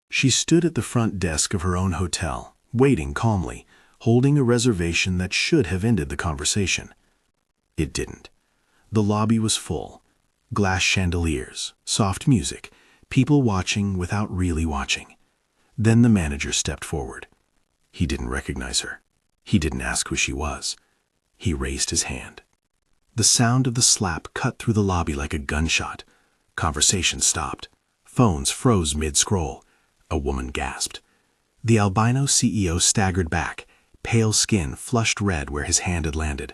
She stood at the front desk of her own hotel, waiting calmly, holding a reservation that should have ended the conversation. It didn't. The lobby was full. Glass chandeliers, soft music, people watching without really watching. Then the manager stepped forward. He didn't recognize her. He didn't ask who she was. He raised his hand. The sound of the slap cut through the lobby like a gunshot. Conversation stopped. Phones froze mid-scroll. A woman gasped. The Albino CEO staggered back, pale skin flushed red where his hand had landed.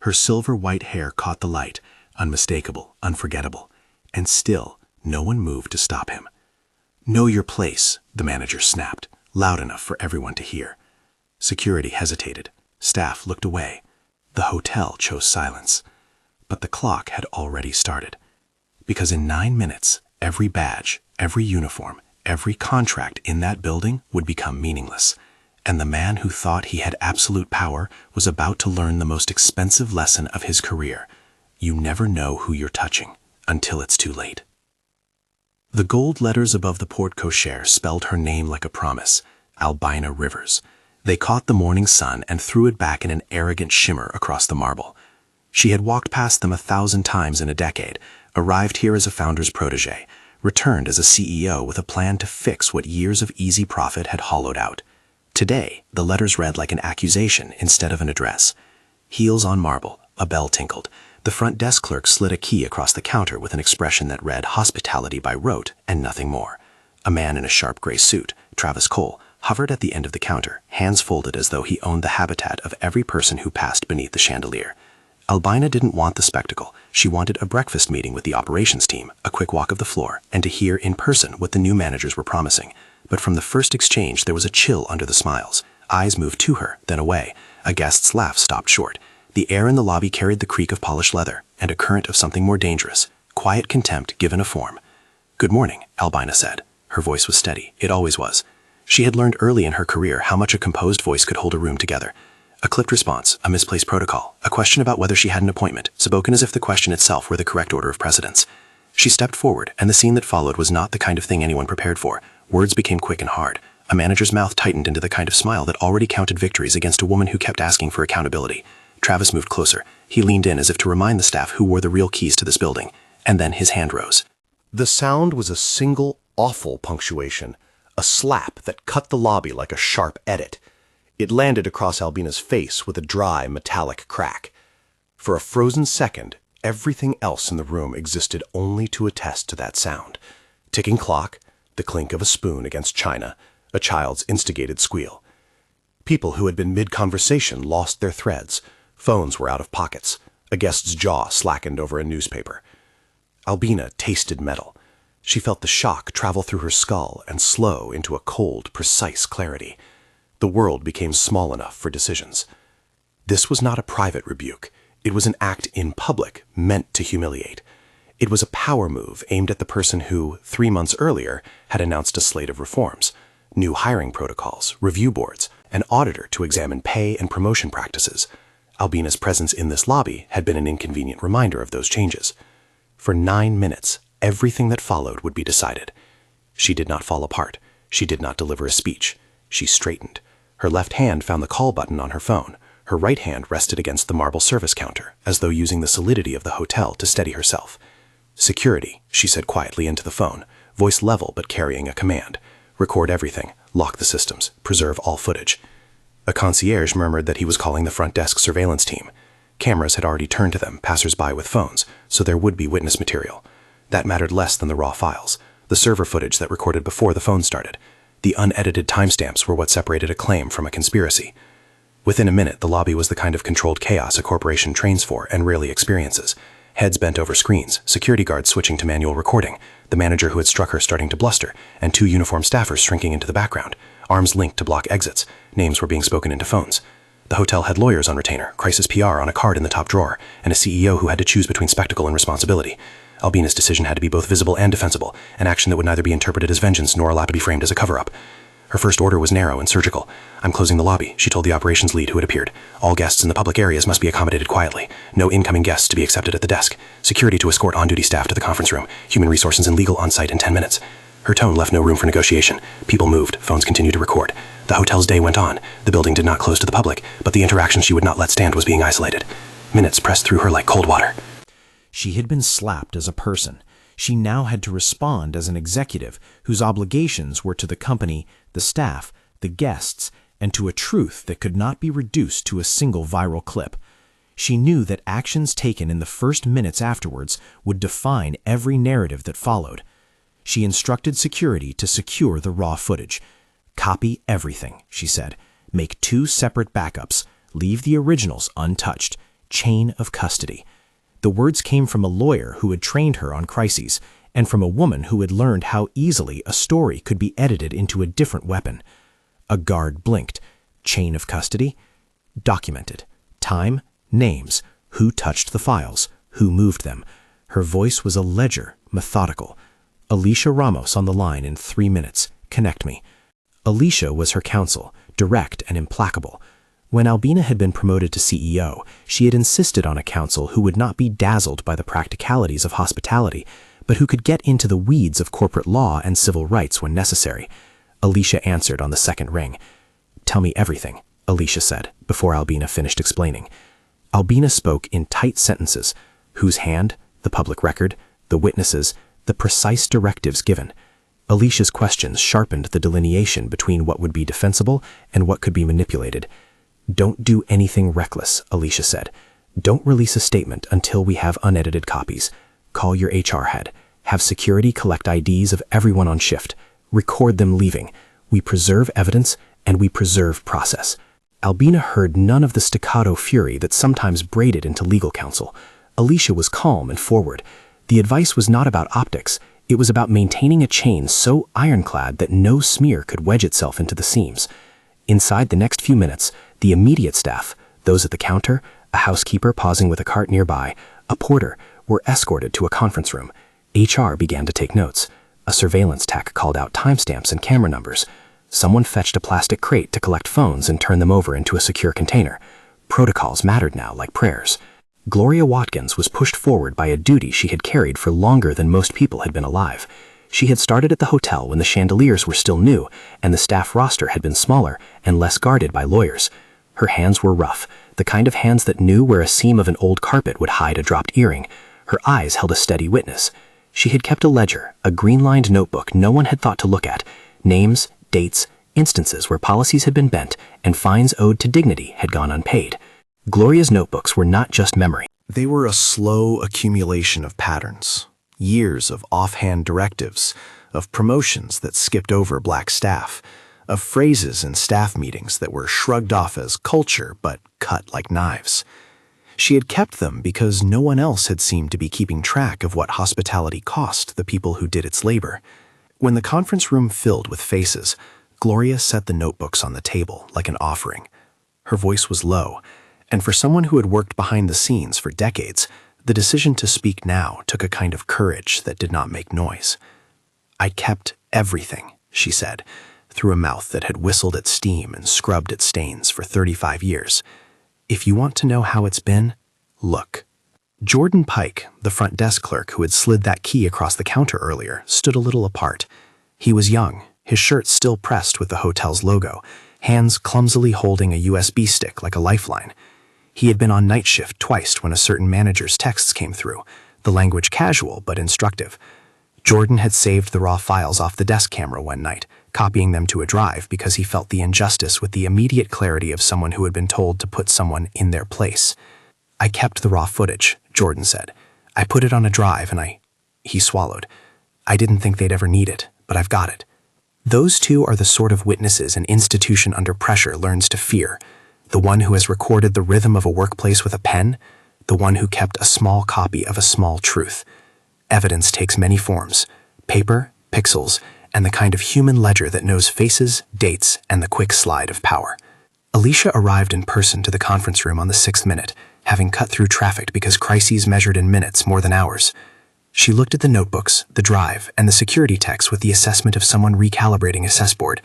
Her silver-white hair caught the light, unmistakable, unforgettable. And still, no one moved to stop him. "Know your place," the manager snapped, loud enough for everyone to hear. Security hesitated. Staff looked away. The hotel chose silence. But the clock had already started. Because in 9 minutes, every badge, every uniform, every contract in that building would become meaningless. And the man who thought he had absolute power was about to learn the most expensive lesson of his career. You never know who you're touching until it's too late. The gold letters above the porte cochere spelled her name like a promise, Albina Rivers. They caught the morning sun and threw it back in an arrogant shimmer across the marble. She had walked past them 1,000 times in a decade, arrived here as a founder's protege, returned as a CEO with a plan to fix what years of easy profit had hollowed out. Today, the letters read like an accusation instead of an address. Heels on marble, a bell tinkled. The front desk clerk slid a key across the counter with an expression that read hospitality by rote and nothing more. A man in a sharp gray suit, Travis Cole, hovered at the end of the counter, hands folded as though he owned the habitat of every person who passed beneath the chandelier. Albina didn't want the spectacle. She wanted a breakfast meeting with the operations team, a quick walk of the floor, and to hear in person what the new managers were promising. But from the first exchange, there was a chill under the smiles. Eyes moved to her, then away. A guest's laugh stopped short. The air in the lobby carried the creak of polished leather, and a current of something more dangerous, quiet contempt given a form. "Good morning," Albina said. Her voice was steady. It always was. She had learned early in her career how much a composed voice could hold a room together. A clipped response, a misplaced protocol, a question about whether she had an appointment, spoken as if the question itself were the correct order of precedence. She stepped forward, and the scene that followed was not the kind of thing anyone prepared for. Words became quick and hard. A manager's mouth tightened into the kind of smile that already counted victories against a woman who kept asking for accountability. Travis moved closer. He leaned in as if to remind the staff who wore the real keys to this building. And then his hand rose. The sound was a single, awful punctuation, a slap that cut the lobby like a sharp edit. It landed across Albina's face with a dry, metallic crack. For a frozen second, everything else in the room existed only to attest to that sound. Ticking clock, the clink of a spoon against china, a child's instigated squeal. People who had been mid-conversation lost their threads. Phones were out of pockets. A guest's jaw slackened over a newspaper. Albina tasted metal. She felt the shock travel through her skull and slow into a cold, precise clarity. The world became small enough for decisions. This was not a private rebuke. It was an act in public, meant to humiliate. It was a power move aimed at the person who, 3 months earlier, had announced a slate of reforms, new hiring protocols, review boards, an auditor to examine pay and promotion practices. Albina's presence in this lobby had been an inconvenient reminder of those changes. For 9 minutes, everything that followed would be decided. She did not fall apart. She did not deliver a speech. She straightened. Her left hand found the call button on her phone. Her right hand rested against the marble service counter, as though using the solidity of the hotel to steady herself. "Security," she said quietly into the phone, voice level but carrying a command. "Record everything, lock the systems, preserve all footage." A concierge murmured that he was calling the front desk surveillance team. Cameras had already turned to them, passers-by with phones, so there would be witness material. That mattered less than the raw files, the server footage that recorded before the phone started. The unedited timestamps were what separated a claim from a conspiracy. Within a minute, the lobby was the kind of controlled chaos a corporation trains for and rarely experiences. Heads bent over screens, security guards switching to manual recording, the manager who had struck her starting to bluster, and 2 uniformed staffers shrinking into the background, arms linked to block exits. Names were being spoken into phones. The hotel had lawyers on retainer, crisis PR on a card in the top drawer, and a CEO who had to choose between spectacle and responsibility. Albina's decision had to be both visible and defensible, an action that would neither be interpreted as vengeance nor allowed to be framed as a cover-up. Her first order was narrow and surgical. "I'm closing the lobby," she told the operations lead who had appeared. "All guests in the public areas must be accommodated quietly. No incoming guests to be accepted at the desk. Security to escort on-duty staff to the conference room. Human resources and legal on-site in 10 minutes. Her tone left no room for negotiation. People moved, phones continued to record. The hotel's day went on. The building did not close to the public, but the interaction she would not let stand was being isolated. Minutes pressed through her like cold water. She had been slapped as a person. She now had to respond as an executive whose obligations were to the company, the staff, the guests, and to a truth that could not be reduced to a single viral clip. She knew that actions taken in the first minutes afterwards would define every narrative that followed. She instructed security to secure the raw footage. Copy everything, she said. Make 2 separate backups. Leave the originals untouched. Chain of custody. The words came from a lawyer who had trained her on crises, and from a woman who had learned how easily a story could be edited into a different weapon. A guard blinked. Chain of custody? Documented. Time, names, who touched the files, who moved them. Her voice was a ledger, methodical. Alicia Ramos on the line in 3 minutes. Connect me. Alicia was her counsel, direct and implacable. When Albina had been promoted to CEO, she had insisted on a counsel who would not be dazzled by the practicalities of hospitality, but who could get into the weeds of corporate law and civil rights when necessary. Alicia answered on the second ring. Tell me everything, Alicia said, before Albina finished explaining. Albina spoke in tight sentences. Whose hand, the public record, the witnesses, the precise directives given. Alicia's questions sharpened the delineation between what would be defensible and what could be manipulated. Don't do anything reckless, Alicia said. Don't release a statement until we have unedited copies. Call your HR head. Have security collect IDs of everyone on shift. Record them leaving. We preserve evidence and we preserve process. Albina heard none of the staccato fury that sometimes braided into legal counsel. Alicia was calm and forward. The advice was not about optics. It was about maintaining a chain so ironclad that no smear could wedge itself into the seams. Inside the next few minutes, the immediate staff, those at the counter, a housekeeper pausing with a cart nearby, a porter, were escorted to a conference room. HR began to take notes. A surveillance tech called out timestamps and camera numbers. Someone fetched a plastic crate to collect phones and turn them over into a secure container. Protocols mattered now like prayers. Gloria Watkins was pushed forward by a duty she had carried for longer than most people had been alive. She had started at the hotel when the chandeliers were still new, and the staff roster had been smaller and less guarded by lawyers. Her hands were rough, the kind of hands that knew where a seam of an old carpet would hide a dropped earring. Her eyes held a steady witness. She had kept a ledger, a green-lined notebook no one had thought to look at. Names, dates, instances where policies had been bent and fines owed to dignity had gone unpaid. Gloria's notebooks were not just memory. They were a slow accumulation of patterns, years of offhand directives, of promotions that skipped over black staff, of phrases in staff meetings that were shrugged off as culture but cut like knives. She had kept them because no one else had seemed to be keeping track of what hospitality cost the people who did its labor. When the conference room filled with faces, Gloria set the notebooks on the table like an offering. Her voice was low, and for someone who had worked behind the scenes for decades, the decision to speak now took a kind of courage that did not make noise. I kept everything, she said, through a mouth that had whistled at steam and scrubbed at stains for 35 years. If you want to know how it's been, look. Jordan Pike, the front desk clerk who had slid that key across the counter earlier, stood a little apart. He was young, his shirt still pressed with the hotel's logo, hands clumsily holding a USB stick like a lifeline. He had been on night shift twice when a certain manager's texts came through, the language casual but instructive. Jordan had saved the raw files off the desk camera one night, copying them to a drive because he felt the injustice with the immediate clarity of someone who had been told to put someone in their place. I kept the raw footage, Jordan said. I put it on a drive and He swallowed. I didn't think they'd ever need it, but I've got it. Those two are the sort of witnesses an institution under pressure learns to fear. The one who has recorded the rhythm of a workplace with a pen, the one who kept a small copy of a small truth. Evidence takes many forms: paper, pixels, and the kind of human ledger that knows faces, dates, and the quick slide of power. Alicia arrived in person to the conference room on the 6th minute, having cut through traffic because crises measured in minutes more than hours. She looked at the notebooks, the drive, and the security text with the assessment of someone recalibrating a chessboard.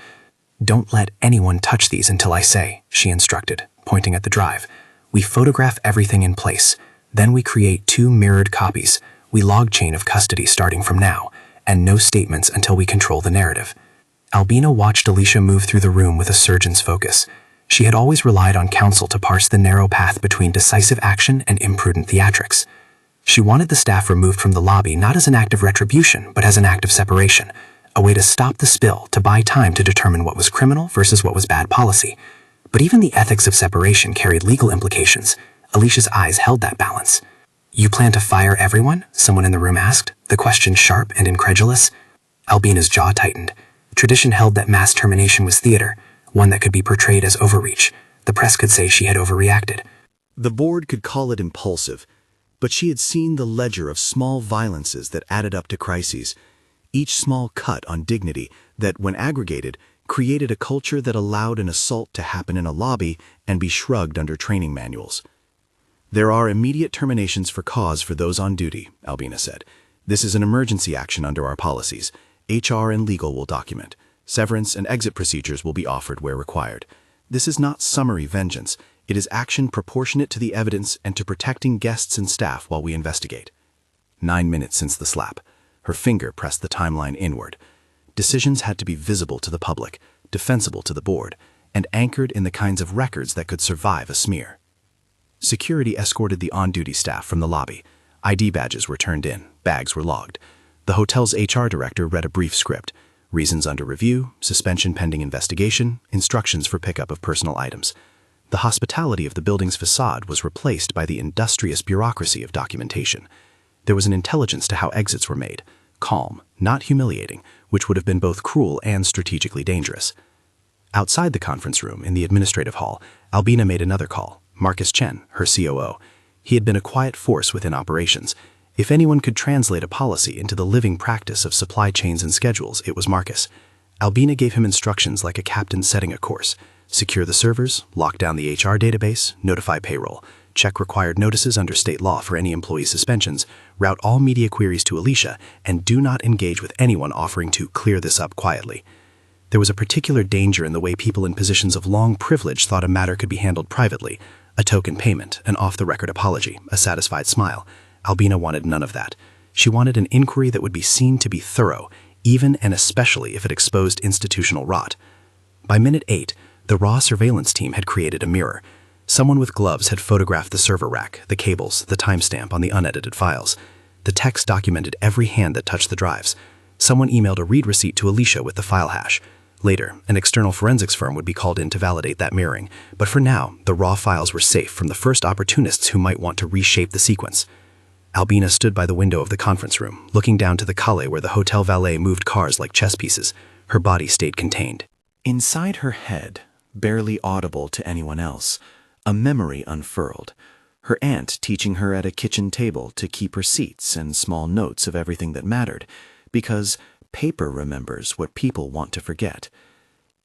Don't let anyone touch these until I say, she instructed, pointing at the drive. We photograph everything in place. Then we create 2 mirrored copies. We log chain of custody starting from now. and no statements until we control the narrative. Albina watched Alicia move through the room with a surgeon's focus. She had always relied on counsel to parse the narrow path between decisive action and imprudent theatrics. She wanted the staff removed from the lobby not as an act of retribution, but as an act of separation, a way to stop the spill, to buy time to determine what was criminal versus what was bad policy. But even the ethics of separation carried legal implications. Alicia's eyes held that balance. "You plan to fire everyone?" someone in the room asked, the question sharp and incredulous. Albina's jaw tightened. Tradition held that mass termination was theater, one that could be portrayed as overreach. The press could say she had overreacted. The board could call it impulsive, but she had seen the ledger of small violences that added up to crises, each small cut on dignity that, when aggregated, created a culture that allowed an assault to happen in a lobby and be shrugged under training manuals. "There are immediate terminations for cause for those on duty," Albina said. "This is an emergency action under our policies. HR and legal will document. Severance and exit procedures will be offered where required. This is not summary vengeance. It is action proportionate to the evidence and to protecting guests and staff while we investigate." 9 minutes since the slap. Her finger pressed the timeline inward. Decisions had to be visible to the public, defensible to the board, and anchored in the kinds of records that could survive a smear. Security escorted the on-duty staff from the lobby. ID badges were turned in, bags were logged. The hotel's HR director read a brief script: reasons under review, suspension pending investigation, instructions for pickup of personal items. The hospitality of the building's facade was replaced by the industrious bureaucracy of documentation. There was an intelligence to how exits were made, calm, not humiliating, which would have been both cruel and strategically dangerous. Outside the conference room, in the administrative hall, Albina made another call: Marcus Chen, her COO. He had been a quiet force within operations. If anyone could translate a policy into the living practice of supply chains and schedules, it was Marcus. Albina gave him instructions like a captain setting a course: secure the servers, lock down the HR database, notify payroll, check required notices under state law for any employee suspensions, route all media queries to Alicia, and do not engage with anyone offering to clear this up quietly. There was a particular danger in the way people in positions of long privilege thought a matter could be handled privately: a token payment, an off-the-record apology, a satisfied smile. Albina wanted none of that. She wanted an inquiry that would be seen to be thorough, even and especially if it exposed institutional rot. By minute 8, the raw surveillance team had created a mirror. Someone with gloves had photographed the server rack, the cables, the timestamp on the unedited files. The text documented every hand that touched the drives. Someone emailed a read receipt to Alicia with the file hash. Later, an external forensics firm would be called in to validate that mirroring, but for now, the raw files were safe from the first opportunists who might want to reshape the sequence. Albina stood by the window of the conference room, looking down to the calle where the hotel valet moved cars like chess pieces. Her body stayed contained. Inside her head, barely audible to anyone else, a memory unfurled. Her aunt teaching her at a kitchen table to keep receipts and small notes of everything that mattered, because paper remembers what people want to forget.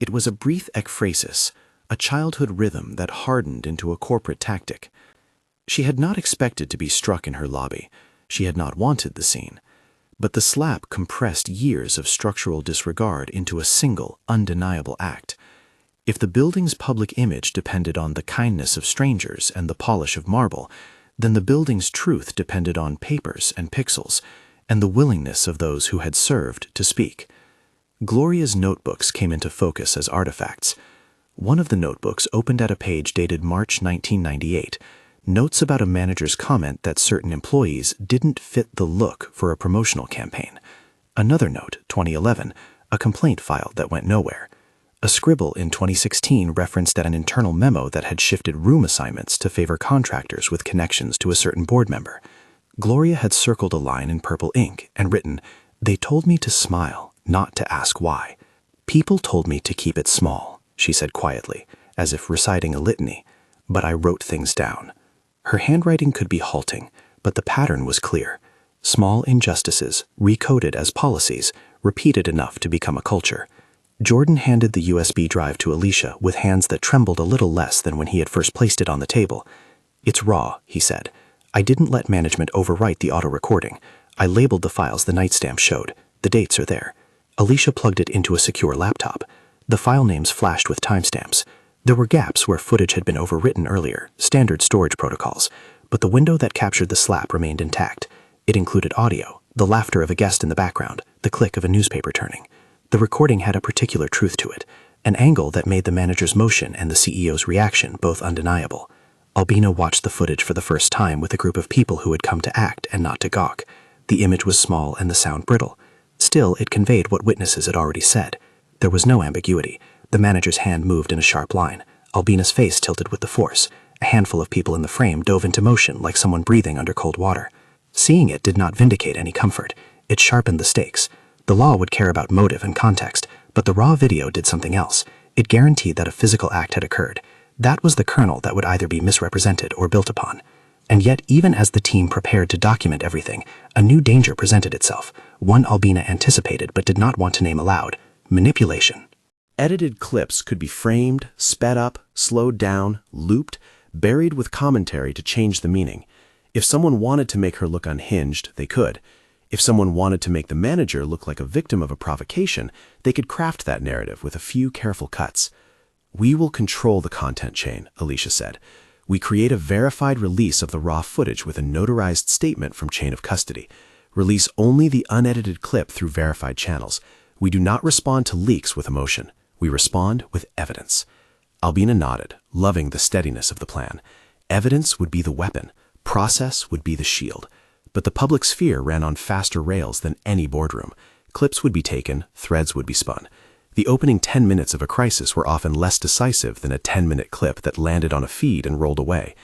It was a brief ekphrasis, a childhood rhythm that hardened into a corporate tactic. She had not expected to be struck in her lobby. She had not wanted the scene. But the slap compressed years of structural disregard into a single, undeniable act. If the building's public image depended on the kindness of strangers and the polish of marble, then the building's truth depended on papers and pixels, and the willingness of those who had served to speak. Gloria's notebooks came into focus as artifacts. One of the notebooks opened at a page dated March 1998, notes about a manager's comment that certain employees didn't fit the look for a promotional campaign. Another note, 2011, a complaint filed that went nowhere. A scribble in 2016 referenced at an internal memo that had shifted room assignments to favor contractors with connections to a certain board member. Gloria had circled a line in purple ink and written, "They told me to smile, not to ask why. People told me to keep it small," she said quietly, as if reciting a litany, "but I wrote things down." Her handwriting could be halting, but the pattern was clear. Small injustices, recoded as policies, repeated enough to become a culture. Jordan handed the USB drive to Alicia with hands that trembled a little less than when he had first placed it on the table. "It's raw," he said. "I didn't let management overwrite the auto-recording. I labeled the files the nightstamp showed. The dates are there." Alicia plugged it into a secure laptop. The file names flashed with timestamps. There were gaps where footage had been overwritten earlier, standard storage protocols, but the window that captured the slap remained intact. It included audio, The laughter of a guest in the background, the click of a newspaper turning. The recording had a particular truth to it, an angle that made the manager's motion and the CEO's reaction both undeniable. Albino watched the footage for the first time with a group of people who had come to act and not to gawk. The image was small and the sound brittle. Still, it conveyed what witnesses had already said. There was no ambiguity. The manager's hand moved in a sharp line. Albina's face tilted with the force. A handful of people in the frame dove into motion like someone breathing under cold water. Seeing it did not vindicate any comfort. It sharpened the stakes. The law would care about motive and context, but the raw video did something else. It guaranteed that a physical act had occurred. That was the kernel that would either be misrepresented or built upon. And yet, even as the team prepared to document everything, a new danger presented itself, one Albina anticipated but did not want to name aloud: manipulation. Edited clips could be framed, sped up, slowed down, looped, buried with commentary to change the meaning. If someone wanted to make her look unhinged, they could. If someone wanted to make the manager look like a victim of a provocation, they could craft that narrative with a few careful cuts. "We will control the content chain," Alicia said. "We create a verified release of the raw footage with a notarized statement from chain of custody. Release only the unedited clip through verified channels. We do not respond to leaks with emotion. We respond with evidence." Albina nodded, loving the steadiness of the plan. Evidence would be the weapon. Process would be the shield. But the public sphere ran on faster rails than any boardroom. Clips would be taken, threads would be spun. The opening 10 minutes of a crisis were often less decisive than a 10-minute clip that landed on a feed and rolled away.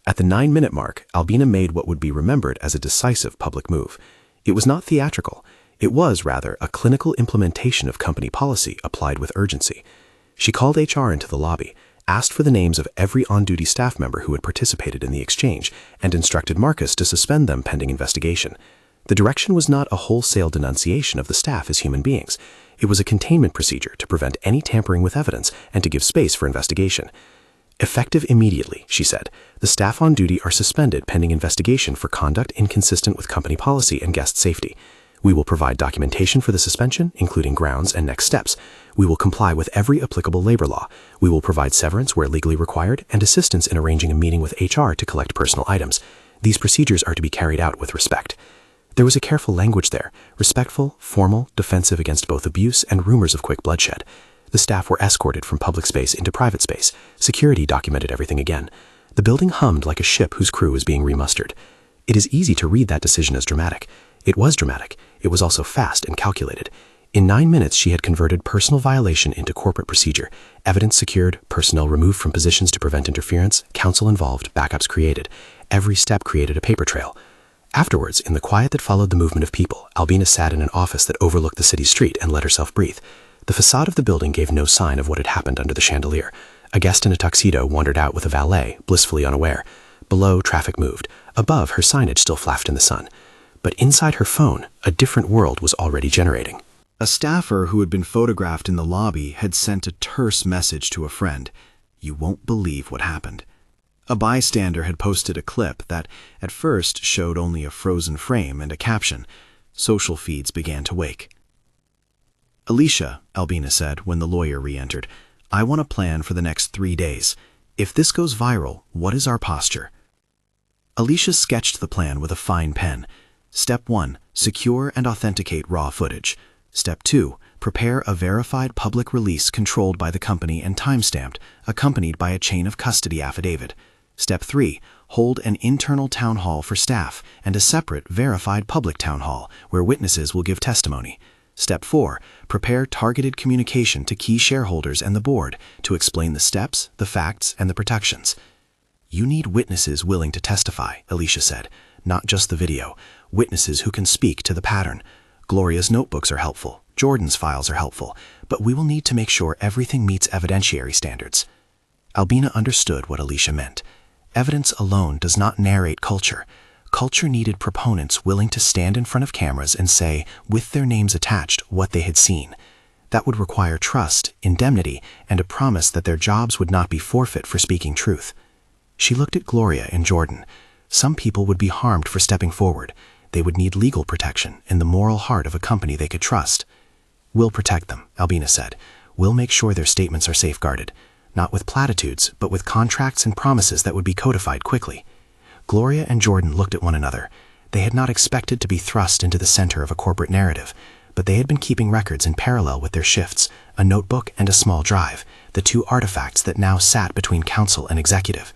At the 9-minute mark, Albina made what would be remembered as a decisive public move. It was not theatrical. It was, rather, a clinical implementation of company policy applied with urgency. She called HR into the lobby, asked for the names of every on-duty staff member who had participated in the exchange, and instructed Marcus to suspend them pending investigation. The direction was not a wholesale denunciation of the staff as human beings. It was a containment procedure to prevent any tampering with evidence and to give space for investigation. "Effective immediately," she said. "The staff on duty are suspended pending investigation for conduct inconsistent with company policy and guest safety. We will provide documentation for the suspension, including grounds and next steps. We will comply with every applicable labor law. We will provide severance where legally required and assistance in arranging a meeting with HR to collect personal items. These procedures are to be carried out with respect." There was a careful language there, respectful, formal, defensive against both abuse and rumors of quick bloodshed. The staff were escorted from public space into private space. Security documented everything again. The building hummed like a ship whose crew was being remustered. It is easy to read that decision as dramatic. It was dramatic. It was also fast and calculated. In 9 minutes, she had converted personal violation into corporate procedure. Evidence secured, personnel removed from positions to prevent interference, counsel involved, backups created. Every step created a paper trail. Afterwards, in the quiet that followed the movement of people, Albina sat in an office that overlooked the city street and let herself breathe. The facade of the building gave no sign of what had happened under the chandelier. A guest in a tuxedo wandered out with a valet, blissfully unaware. Below, traffic moved. Above, her signage still flashed in the sun. But inside her phone, a different world was already generating. A staffer who had been photographed in the lobby had sent a terse message to a friend. "You won't believe what happened." A bystander had posted a clip that, at first, showed only a frozen frame and a caption. Social feeds began to wake. "Alicia," Albina said when the lawyer re-entered, "I want a plan for the next 3 days. If this goes viral, what is our posture?" Alicia sketched the plan with a fine pen. Step 1, secure and authenticate raw footage. Step 2, prepare a verified public release controlled by the company and timestamped, accompanied by a chain of custody affidavit. Step 3, hold an internal town hall for staff and a separate verified public town hall where witnesses will give testimony. Step 4, prepare targeted communication to key shareholders and the board to explain the steps, the facts, and the protections. "You need witnesses willing to testify," Alicia said, "not just the video. Witnesses who can speak to the pattern. Gloria's notebooks are helpful, Jordan's files are helpful, but we will need to make sure everything meets evidentiary standards." Albina understood what Alicia meant. Evidence alone does not narrate culture. Culture needed proponents willing to stand in front of cameras and say, with their names attached, what they had seen. That would require trust, indemnity, and a promise that their jobs would not be forfeit for speaking truth. She looked at Gloria and Jordan. Some people would be harmed for stepping forward. They would need legal protection in the moral heart of a company they could trust. "We'll protect them," Albina said. "We'll make sure their statements are safeguarded. Not with platitudes, but with contracts and promises that would be codified quickly." Gloria and Jordan looked at one another. They had not expected to be thrust into the center of a corporate narrative, but they had been keeping records in parallel with their shifts, a notebook and a small drive, the two artifacts that now sat between council and executive.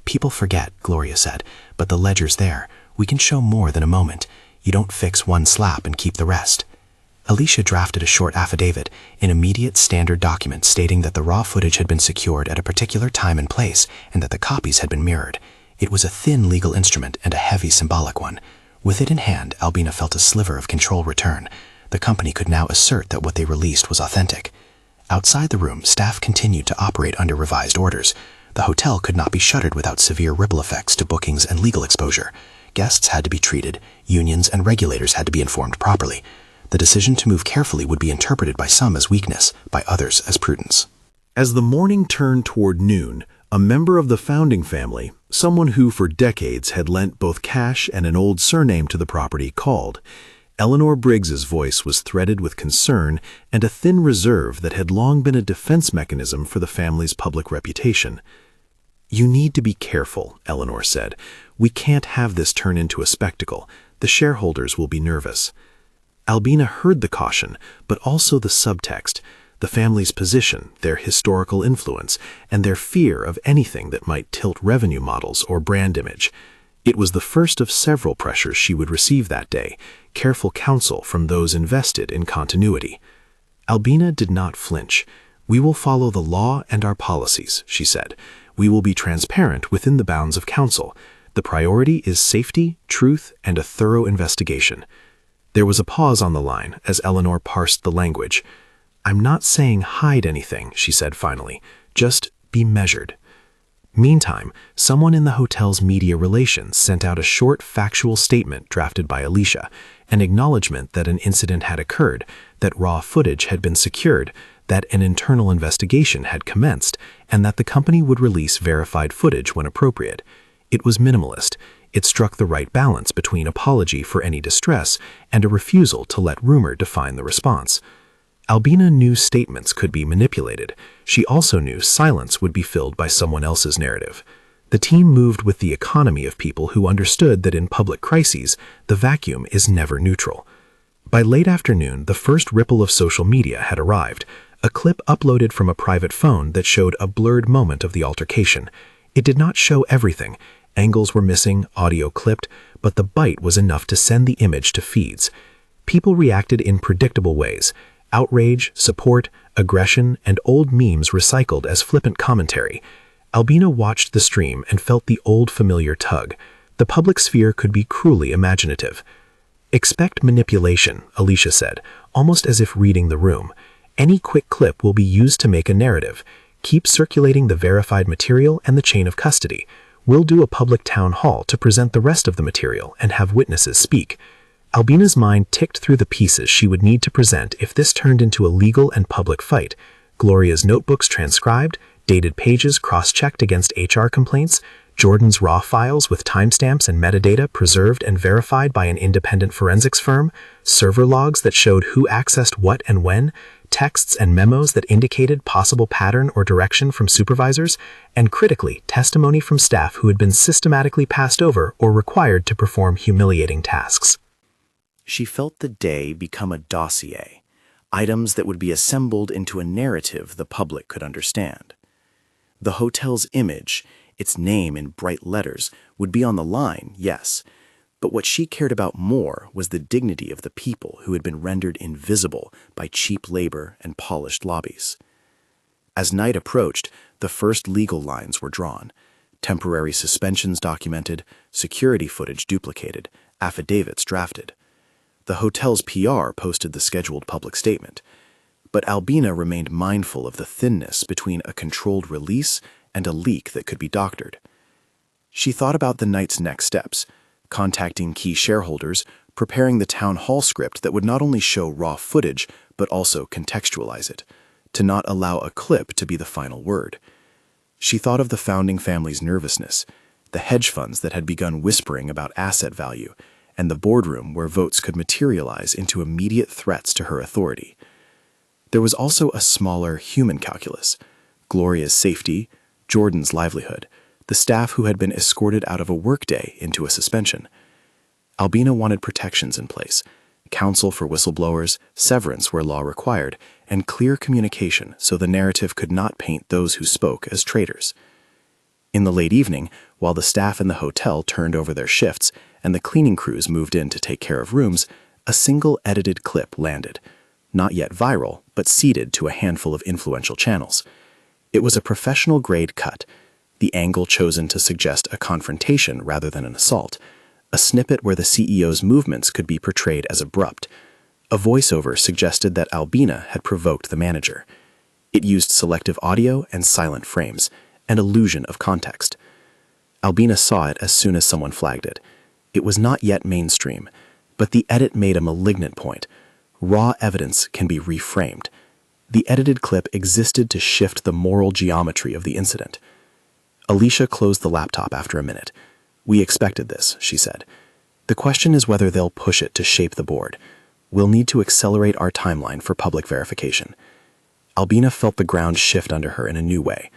People forget, Gloria said, but the ledger's there. We can show more than a moment. You don't fix one slap and keep the rest. Alicia drafted a short affidavit, an immediate standard document stating that the raw footage had been secured at a particular time and place and that the copies had been mirrored. It was a thin legal instrument and a heavy symbolic one. With it in hand, Albina felt a sliver of control return. The company could now assert that what they released was authentic. Outside the room, staff continued to operate under revised orders. The hotel could not be shuttered without severe ripple effects to bookings and legal exposure. Guests had to be treated, unions and regulators had to be informed properly. The decision to move carefully would be interpreted by some as weakness, by others as prudence. As the morning turned toward noon, a member of the founding family, someone who for decades had lent both cash and an old surname to the property, called. Eleanor Briggs's voice was threaded with concern and a thin reserve that had long been a defense mechanism for the family's public reputation. "You need to be careful," Eleanor said. "We can't have this turn into a spectacle. The shareholders will be nervous." Albina heard the caution, but also the subtext, the family's position, their historical influence, and their fear of anything that might tilt revenue models or brand image. It was the first of several pressures she would receive that day, careful counsel from those invested in continuity. Albina did not flinch. "We will follow the law and our policies," she said. "We will be transparent within the bounds of counsel. The priority is safety, truth, and a thorough investigation." There was a pause on the line as Eleanor parsed the language. "I'm not saying hide anything," she said finally. "Just be measured." Meantime, someone in the hotel's media relations sent out a short factual statement drafted by Alicia, an acknowledgement that an incident had occurred, that raw footage had been secured, that an internal investigation had commenced, and that the company would release verified footage when appropriate. It was minimalist. It struck the right balance between apology for any distress and a refusal to let rumor define the response. Albina knew statements could be manipulated. She also knew silence would be filled by someone else's narrative. The team moved with the economy of people who understood that in public crises, the vacuum is never neutral. By late afternoon, the first ripple of social media had arrived, a clip uploaded from a private phone that showed a blurred moment of the altercation. It did not show everything. Angles were missing, audio clipped, but the bite was enough to send the image to feeds. People reacted in predictable ways: outrage, support, aggression, and old memes recycled as flippant commentary. Albina watched the stream and felt the old familiar tug. The public sphere could be cruelly imaginative. "Expect manipulation," Alicia said, almost as if reading the room. "Any quick clip will be used to make a narrative. Keep circulating the verified material and the chain of custody. We'll do a public town hall to present the rest of the material and have witnesses speak." Albina's mind ticked through the pieces she would need to present if this turned into a legal and public fight. Gloria's notebooks transcribed, dated pages cross-checked against HR complaints, Jordan's raw files with timestamps and metadata preserved and verified by an independent forensics firm, server logs that showed who accessed what and when, texts and memos that indicated possible pattern or direction from supervisors, and critically, testimony from staff who had been systematically passed over or required to perform humiliating tasks. She felt the day become a dossier, items that would be assembled into a narrative the public could understand. The hotel's image, its name in bright letters, would be on the line, yes, but what she cared about more was the dignity of the people who had been rendered invisible by cheap labor and polished lobbies. As night approached, the first legal lines were drawn, temporary suspensions documented, security footage duplicated, affidavits drafted. The hotel's PR posted the scheduled public statement, but Albina remained mindful of the thinness between a controlled release and a leak that could be doctored. She thought about the night's next steps, contacting key shareholders, preparing the town hall script that would not only show raw footage, but also contextualize it, to not allow a clip to be the final word. She thought of the founding family's nervousness, the hedge funds that had begun whispering about asset value, and the boardroom where votes could materialize into immediate threats to her authority. There was also a smaller human calculus: Gloria's safety, Jordan's livelihood, the staff who had been escorted out of a workday into a suspension. Albina wanted protections in place, counsel for whistleblowers, severance where law required, and clear communication so the narrative could not paint those who spoke as traitors. In the late evening, while the staff in the hotel turned over their shifts and the cleaning crews moved in to take care of rooms, a single edited clip landed, not yet viral, but seeded to a handful of influential channels. It was a professional-grade cut, the angle chosen to suggest a confrontation rather than an assault, a snippet where the CEO's movements could be portrayed as abrupt. A voiceover suggested that Albina had provoked the manager. It used selective audio and silent frames, an illusion of context. Albina saw it as soon as someone flagged it. It was not yet mainstream, but the edit made a malignant point. Raw evidence can be reframed. The edited clip existed to shift the moral geometry of the incident. Alicia closed the laptop after a minute. "We expected this," she said. "The question is whether they'll push it to shape the board. We'll need to accelerate our timeline for public verification." Albina felt the ground shift under her in a new way.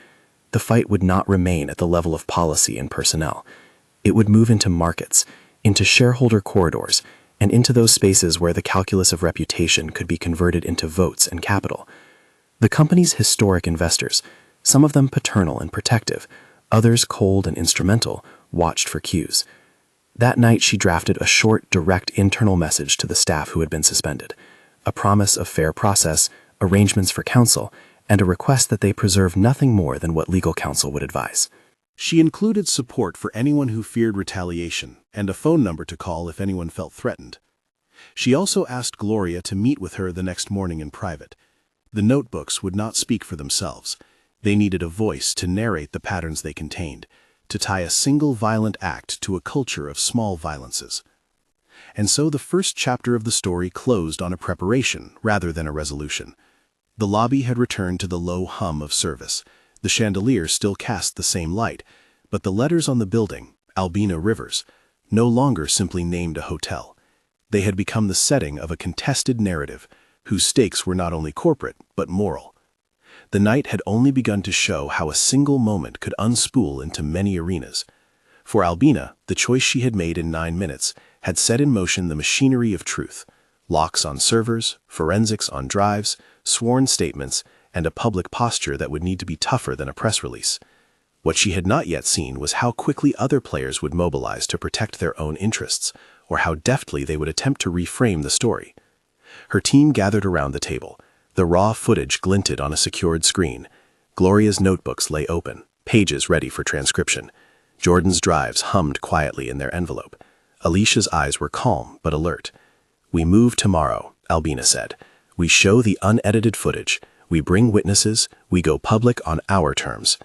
The fight would not remain at the level of policy and personnel. It would move into markets, into shareholder corridors, and into those spaces where the calculus of reputation could be converted into votes and capital. The company's historic investors, some of them paternal and protective, others cold and instrumental, watched for cues. That night she drafted a short, direct internal message to the staff who had been suspended, a promise of fair process, arrangements for counsel, and a request that they preserve nothing more than what legal counsel would advise. She included support for anyone who feared retaliation and a phone number to call if anyone felt threatened. She also asked Gloria to meet with her the next morning in private. The notebooks would not speak for themselves. They needed a voice to narrate the patterns they contained, to tie a single violent act to a culture of small violences. And so the first chapter of the story closed on a preparation rather than a resolution. The lobby had returned to the low hum of service. The chandelier still cast the same light, but the letters on the building, Albina Rivers, no longer simply named a hotel. They had become the setting of a contested narrative, whose stakes were not only corporate, but moral. The night had only begun to show how a single moment could unspool into many arenas. For Albina, the choice she had made in 9 minutes had set in motion the machinery of truth: locks on servers, forensics on drives, sworn statements, and a public posture that would need to be tougher than a press release. What she had not yet seen was how quickly other players would mobilize to protect their own interests, or how deftly they would attempt to reframe the story. Her team gathered around the table. The raw footage glinted on a secured screen. Gloria's notebooks lay open, pages ready for transcription. Jordan's drives hummed quietly in their envelope. Alicia's eyes were calm but alert. "We move tomorrow," Albina said. "We show the unedited footage. We bring witnesses. We go public on our terms."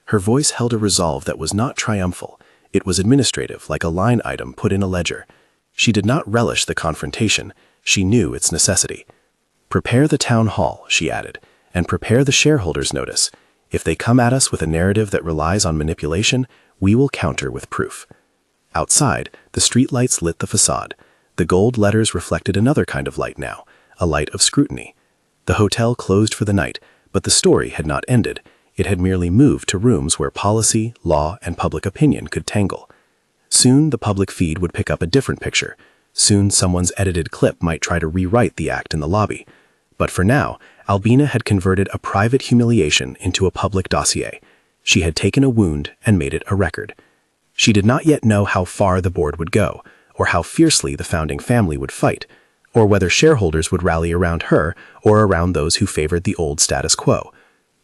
Her voice held a resolve that was not triumphal. It was administrative, like a line item put in a ledger. She did not relish the confrontation. She knew its necessity. "Prepare the town hall," she added, "and prepare the shareholders' notice. If they come at us with a narrative that relies on manipulation, we will counter with proof." Outside, the streetlights lit the facade. The gold letters reflected another kind of light now, a light of scrutiny. The hotel closed for the night, but the story had not ended. It had merely moved to rooms where policy, law, and public opinion could tangle. Soon the public feed would pick up a different picture. Soon someone's edited clip might try to rewrite the act in the lobby. But for now, Albina had converted a private humiliation into a public dossier. She had taken a wound and made it a record. She did not yet know how far the board would go, or how fiercely the founding family would fight, or whether shareholders would rally around her or around those who favored the old status quo.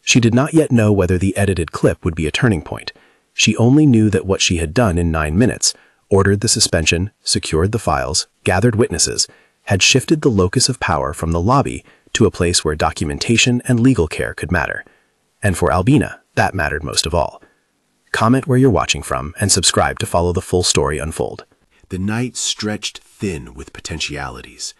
She did not yet know whether the edited clip would be a turning point. She only knew that what she had done in 9 minutes, ordered the suspension, secured the files, gathered witnesses, had shifted the locus of power from the lobby to a place where documentation and legal care could matter. And for Albina, that mattered most of all. Comment where you're watching from and subscribe to follow the full story unfold. The night stretched thin with potentialities.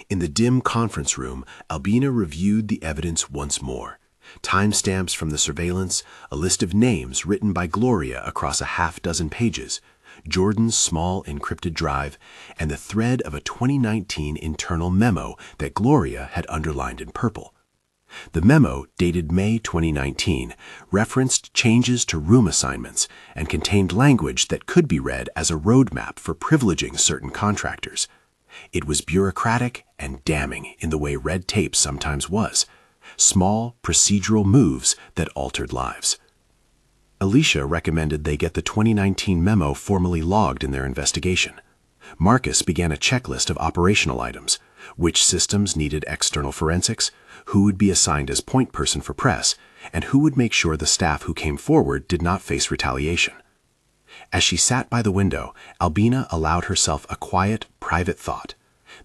In the dim conference room, Albina reviewed the evidence once more. Timestamps from the surveillance, a list of names written by Gloria across a half-dozen pages, Jordan's small encrypted drive, and the thread of a 2019 internal memo that Gloria had underlined in purple. The memo, dated May 2019, referenced changes to room assignments and contained language that could be read as a roadmap for privileging certain contractors. It was bureaucratic and damning in the way red tape sometimes was. Small, procedural moves that altered lives. Alicia recommended they get the 2019 memo formally logged in their investigation. Marcus began a checklist of operational items: which systems needed external forensics, who would be assigned as point person for press, and who would make sure the staff who came forward did not face retaliation. As she sat by the window, Albina allowed herself a quiet, private thought.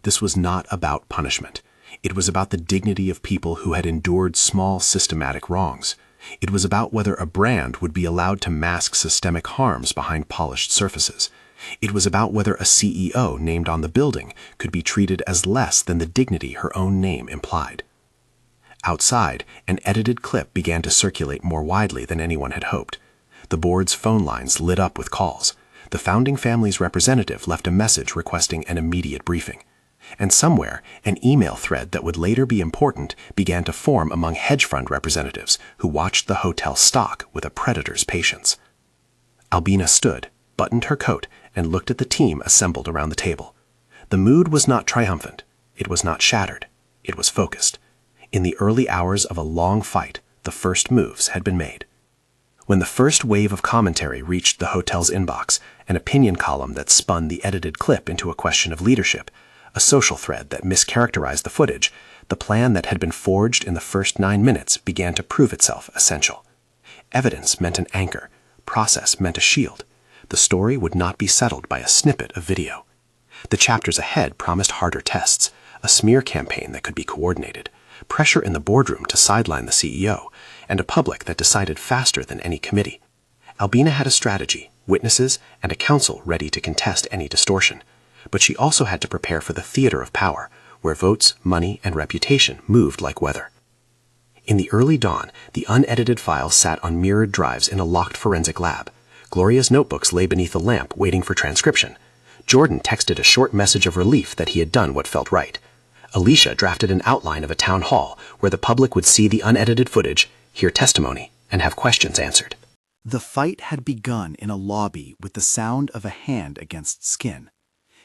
This was not about punishment. It was about the dignity of people who had endured small systematic wrongs. It was about whether a brand would be allowed to mask systemic harms behind polished surfaces. It was about whether a CEO named on the building could be treated as less than the dignity her own name implied. Outside, an edited clip began to circulate more widely than anyone had hoped. The board's phone lines lit up with calls. The founding family's representative left a message requesting an immediate briefing. And somewhere, an email thread that would later be important began to form among hedge fund representatives who watched the hotel stock with a predator's patience. Albina stood, buttoned her coat, and looked at the team assembled around the table. The mood was not triumphant. It was not shattered. It was focused. In the early hours of a long fight, the first moves had been made. When the first wave of commentary reached the hotel's inbox, an opinion column that spun the edited clip into a question of leadership, a social thread that mischaracterized the footage, the plan that had been forged in the first 9 minutes began to prove itself essential. Evidence meant an anchor. Process meant a shield. The story would not be settled by a snippet of video. The chapters ahead promised harder tests, a smear campaign that could be coordinated, pressure in the boardroom to sideline the CEO, and a public that decided faster than any committee. Albina had a strategy, witnesses, and a counsel ready to contest any distortion. But she also had to prepare for the theater of power, where votes, money, and reputation moved like weather. In the early dawn, the unedited files sat on mirrored drives in a locked forensic lab. Gloria's notebooks lay beneath a lamp waiting for transcription. Jordan texted a short message of relief that he had done what felt right. Alicia drafted an outline of a town hall where the public would see the unedited footage, hear testimony, and have questions answered. The fight had begun in a lobby with the sound of a hand against skin.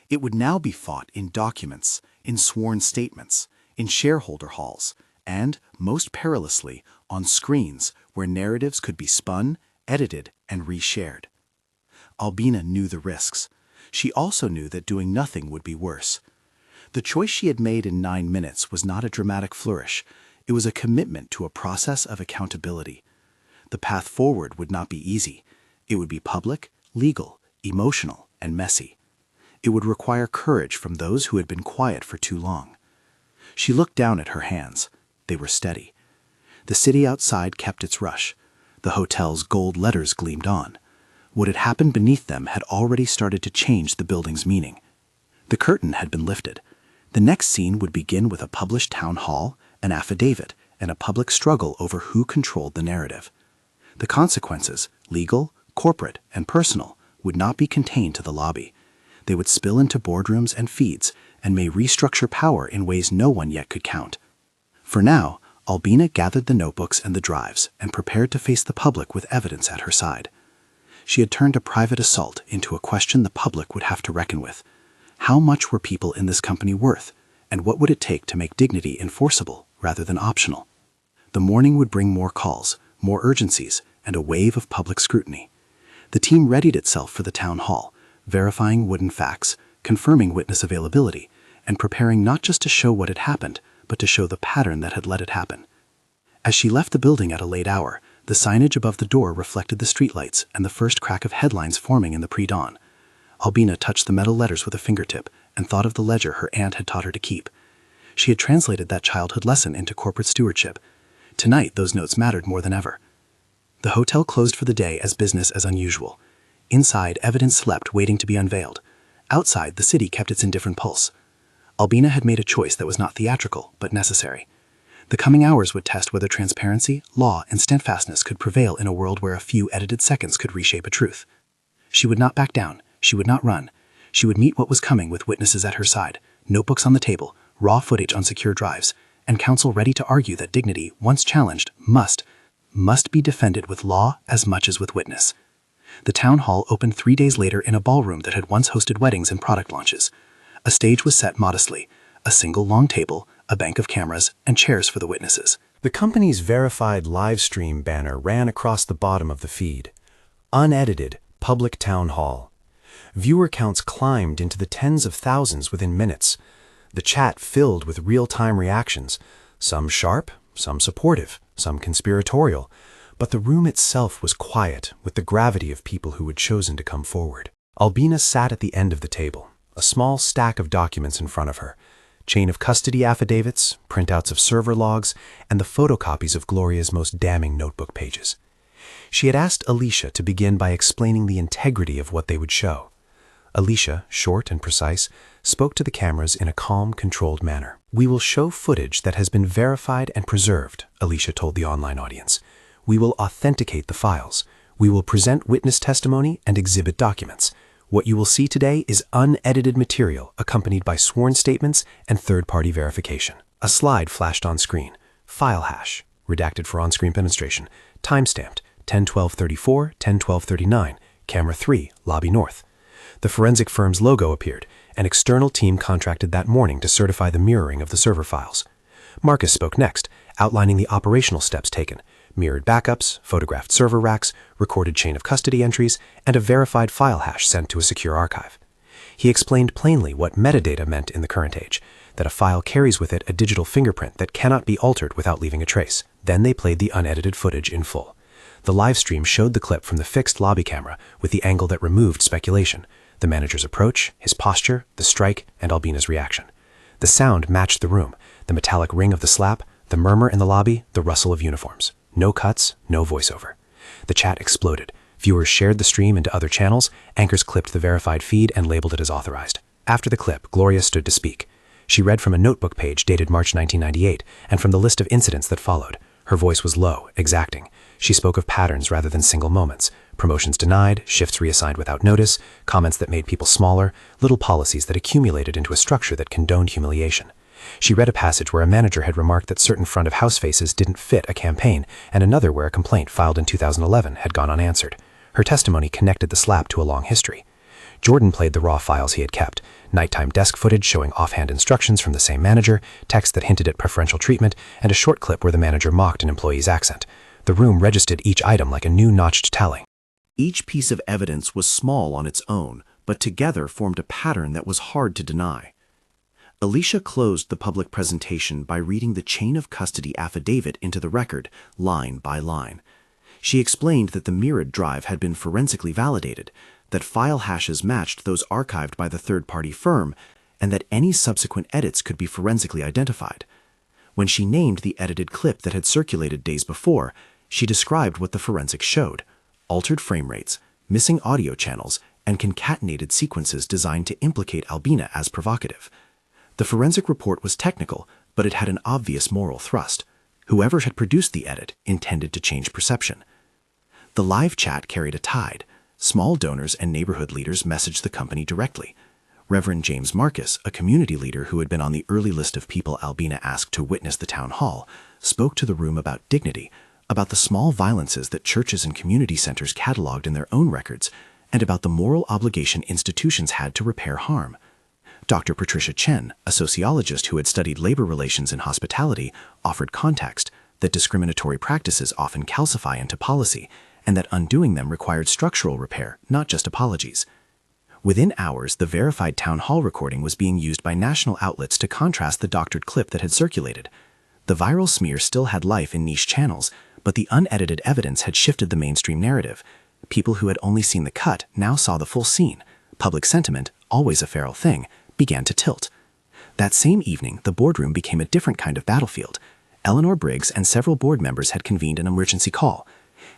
It would now be fought in documents, in sworn statements, in shareholder halls, and, most perilously, on screens where narratives could be spun, edited, and reshared. Albina knew the risks. She also knew that doing nothing would be worse. The choice she had made in 9 minutes was not a dramatic flourish. It was a commitment to a process of accountability. The path forward would not be easy. It would be public, legal, emotional, and messy. It would require courage from those who had been quiet for too long. She looked down at her hands. They were steady. The city outside kept its rush. The hotel's gold letters gleamed on. What had happened beneath them had already started to change the building's meaning. The curtain had been lifted. The next scene would begin with a published town hall, an affidavit, and a public struggle over who controlled the narrative. The consequences, legal, corporate, and personal, would not be contained to the lobby. They would spill into boardrooms and feeds, and may restructure power in ways no one yet could count. For now, Albina gathered the notebooks and the drives and prepared to face the public with evidence at her side. She had turned a private assault into a question the public would have to reckon with. How much were people in this company worth, and what would it take to make dignity enforceable rather than optional? The morning would bring more calls, more urgencies, and a wave of public scrutiny. The team readied itself for the town hall, verifying wooden facts, confirming witness availability, and preparing not just to show what had happened, but to show the pattern that had let it happen. As she left the building at a late hour, the signage above the door reflected the streetlights and the first crack of headlines forming in the pre-dawn. Albina touched the metal letters with a fingertip and thought of the ledger her aunt had taught her to keep. She had translated that childhood lesson into corporate stewardship. Tonight, those notes mattered more than ever. The hotel closed for the day as business as unusual. Inside, evidence slept, waiting to be unveiled. Outside, the city kept its indifferent pulse. Albina had made a choice that was not theatrical, but necessary. The coming hours would test whether transparency, law, and steadfastness could prevail in a world where a few edited seconds could reshape a truth. She would not back down. She would not run. She would meet what was coming with witnesses at her side, notebooks on the table, raw footage on secure drives, and counsel ready to argue that dignity, once challenged, must be defended with law as much as with witness. The town hall opened 3 days later in a ballroom that had once hosted weddings and product launches. A stage was set modestly, a single long table, a bank of cameras, and chairs for the witnesses. The company's verified live stream banner ran across the bottom of the feed. Unedited, public town hall. Viewer counts climbed into the tens of thousands within minutes. The chat filled with real-time reactions, some sharp, some supportive, some conspiratorial, but the room itself was quiet with the gravity of people who had chosen to come forward. Albina sat at the end of the table, a small stack of documents in front of her, chain of custody affidavits, printouts of server logs, and the photocopies of Gloria's most damning notebook pages. She had asked Alicia to begin by explaining the integrity of what they would show. Alicia, short and precise, spoke to the cameras in a calm, controlled manner. "We will show footage that has been verified and preserved," Alicia told the online audience. "We will authenticate the files. We will present witness testimony and exhibit documents. What you will see today is unedited material accompanied by sworn statements and third-party verification." A slide flashed on screen. File hash, redacted for on-screen demonstration, timestamped 10/12/34, 10/12/39, camera 3, lobby north. The forensic firm's logo appeared. An external team contracted that morning to certify the mirroring of the server files. Marcus spoke next, outlining the operational steps taken: mirrored backups, photographed server racks, recorded chain of custody entries, and a verified file hash sent to a secure archive. He explained plainly what metadata meant in the current age, that a file carries with it a digital fingerprint that cannot be altered without leaving a trace. Then they played the unedited footage in full. The live stream showed the clip from the fixed lobby camera with the angle that removed speculation: the manager's approach, his posture, the strike, and Albina's reaction. The sound matched the room, the metallic ring of the slap, the murmur in the lobby, the rustle of uniforms. No cuts, no voiceover. The chat exploded. Viewers shared the stream into other channels, anchors clipped the verified feed and labeled it as authorized. After the clip, Gloria stood to speak. She read from a notebook page dated March 1998 and from the list of incidents that followed. Her voice was low, exacting. She spoke of patterns rather than single moments: promotions denied, shifts reassigned without notice, comments that made people smaller, little policies that accumulated into a structure that condoned humiliation. She read a passage where a manager had remarked that certain front-of-house faces didn't fit a campaign, and another where a complaint filed in 2011 had gone unanswered. Her testimony connected the slap to a long history. Jordan played the raw files he had kept: nighttime desk footage showing offhand instructions from the same manager, text that hinted at preferential treatment, and a short clip where the manager mocked an employee's accent. The room registered each item like a new notched tally. Each piece of evidence was small on its own, but together formed a pattern that was hard to deny. Alicia closed the public presentation by reading the chain of custody affidavit into the record, line by line. She explained that the mirrored drive had been forensically validated, that file hashes matched those archived by the third-party firm, and that any subsequent edits could be forensically identified. When she named the edited clip that had circulated days before, she described what the forensics showed: altered frame rates, missing audio channels, and concatenated sequences designed to implicate Albina as provocative. The forensic report was technical, but it had an obvious moral thrust. Whoever had produced the edit intended to change perception. The live chat carried a tide. Small donors and neighborhood leaders messaged the company directly. Reverend James Marcus, a community leader who had been on the early list of people Albina asked to witness the town hall, spoke to the room about dignity, about the small violences that churches and community centers cataloged in their own records, and about the moral obligation institutions had to repair harm. Dr. Patricia Chen, a sociologist who had studied labor relations in hospitality, offered context that discriminatory practices often calcify into policy, and that undoing them required structural repair, not just apologies. Within hours, the verified town hall recording was being used by national outlets to contrast the doctored clip that had circulated. The viral smear still had life in niche channels, but the unedited evidence had shifted the mainstream narrative. People who had only seen the cut now saw the full scene. Public sentiment, always a feral thing, began to tilt. That same evening, the boardroom became a different kind of battlefield. Eleanor Briggs and several board members had convened an emergency call.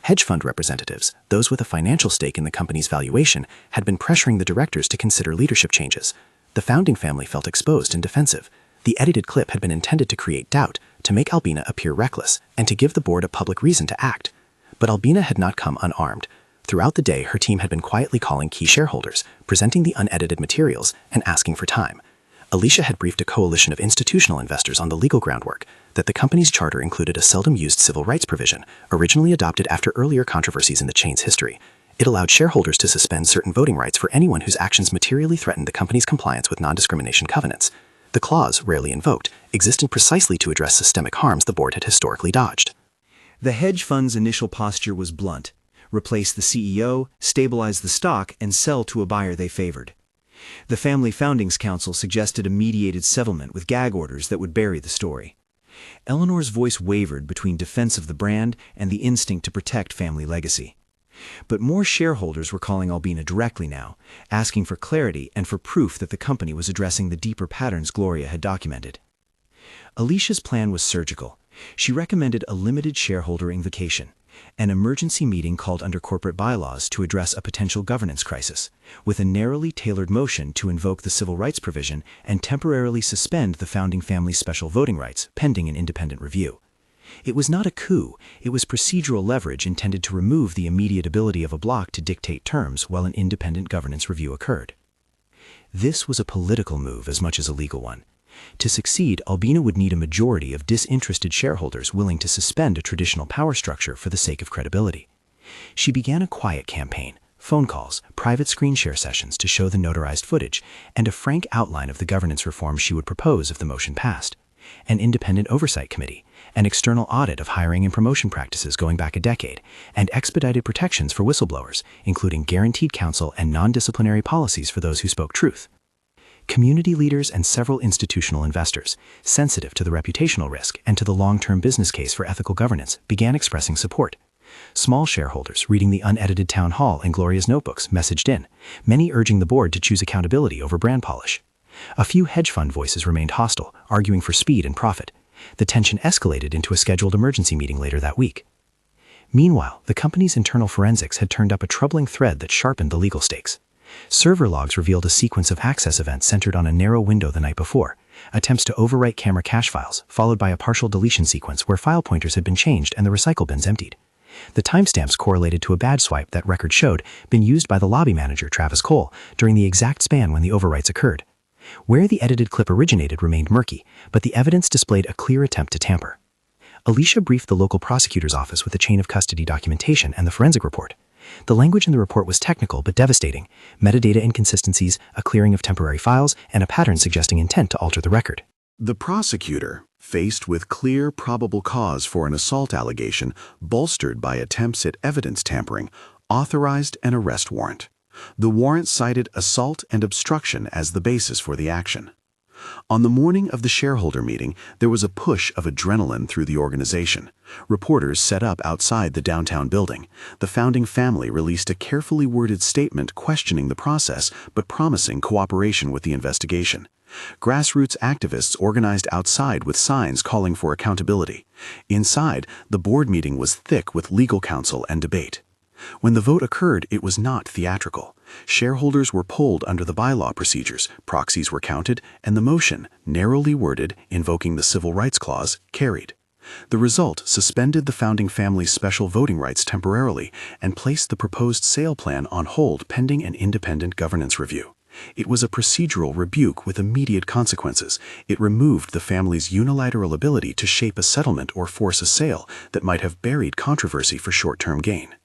Hedge fund representatives, those with a financial stake in the company's valuation, had been pressuring the directors to consider leadership changes. The founding family felt exposed and defensive. The edited clip had been intended to create doubt, to make Albina appear reckless, and to give the board a public reason to act. But Albina had not come unarmed. Throughout the day, her team had been quietly calling key shareholders, presenting the unedited materials, and asking for time. Alicia had briefed a coalition of institutional investors on the legal groundwork. that the company's charter included a seldom-used civil rights provision, originally adopted after earlier controversies in the chain's history. It allowed shareholders to suspend certain voting rights for anyone whose actions materially threatened the company's compliance with non-discrimination covenants. The clause, rarely invoked, existed precisely to address systemic harms the board had historically dodged. The hedge fund's initial posture was blunt: replace the CEO, stabilize the stock, and sell to a buyer they favored. The Family Foundings Council suggested a mediated settlement with gag orders that would bury the story. Eleanor's voice wavered between defense of the brand and the instinct to protect family legacy. But more shareholders were calling Albina directly now, asking for clarity and for proof that the company was addressing the deeper patterns Gloria had documented. Alicia's plan was surgical. She recommended a limited shareholder invocation, an emergency meeting called under corporate bylaws to address a potential governance crisis, with a narrowly tailored motion to invoke the civil rights provision and temporarily suspend the founding family's special voting rights, pending an independent review. It was not a coup, it was procedural leverage intended to remove the immediate ability of a bloc to dictate terms while an independent governance review occurred. This was a political move as much as a legal one. To succeed, Albina would need a majority of disinterested shareholders willing to suspend a traditional power structure for the sake of credibility. She began a quiet campaign: phone calls, private screen share sessions to show the notarized footage, and a frank outline of the governance reforms she would propose if the motion passed. An independent oversight committee, an external audit of hiring and promotion practices going back a decade, and expedited protections for whistleblowers, including guaranteed counsel and non-disciplinary policies for those who spoke truth. Community leaders and several institutional investors, sensitive to the reputational risk and to the long-term business case for ethical governance, began expressing support. Small shareholders, reading the unedited town hall and Gloria's notebooks, messaged in, many urging the board to choose accountability over brand polish. A few hedge fund voices remained hostile, arguing for speed and profit. The tension escalated into a scheduled emergency meeting later that week. Meanwhile, the company's internal forensics had turned up a troubling thread that sharpened the legal stakes. Server logs revealed a sequence of access events centered on a narrow window the night before, attempts to overwrite camera cache files, followed by a partial deletion sequence where file pointers had been changed and the recycle bins emptied. The timestamps correlated to a badge swipe that record showed been used by the lobby manager, Travis Cole, during the exact span when the overwrites occurred. Where the edited clip originated remained murky, but the evidence displayed a clear attempt to tamper. Alicia briefed the local prosecutor's office with the chain of custody documentation and the forensic report. The language in the report was technical but devastating: metadata inconsistencies, a clearing of temporary files, and a pattern suggesting intent to alter the record. The prosecutor, faced with clear probable cause for an assault allegation bolstered by attempts at evidence tampering, authorized an arrest warrant. The warrant cited assault and obstruction as the basis for the action. On the morning of the shareholder meeting, there was a push of adrenaline through the organization. Reporters set up outside the downtown building. The founding family released a carefully worded statement questioning the process but promising cooperation with the investigation. Grassroots activists organized outside with signs calling for accountability. Inside, the board meeting was thick with legal counsel and debate. When the vote occurred, it was not theatrical. Shareholders were polled under the bylaw procedures, proxies were counted, and the motion, narrowly worded, invoking the Civil Rights Clause, carried. The result suspended the founding family's special voting rights temporarily and placed the proposed sale plan on hold pending an independent governance review. It was a procedural rebuke with immediate consequences. It removed the family's unilateral ability to shape a settlement or force a sale that might have buried controversy for short-term gain.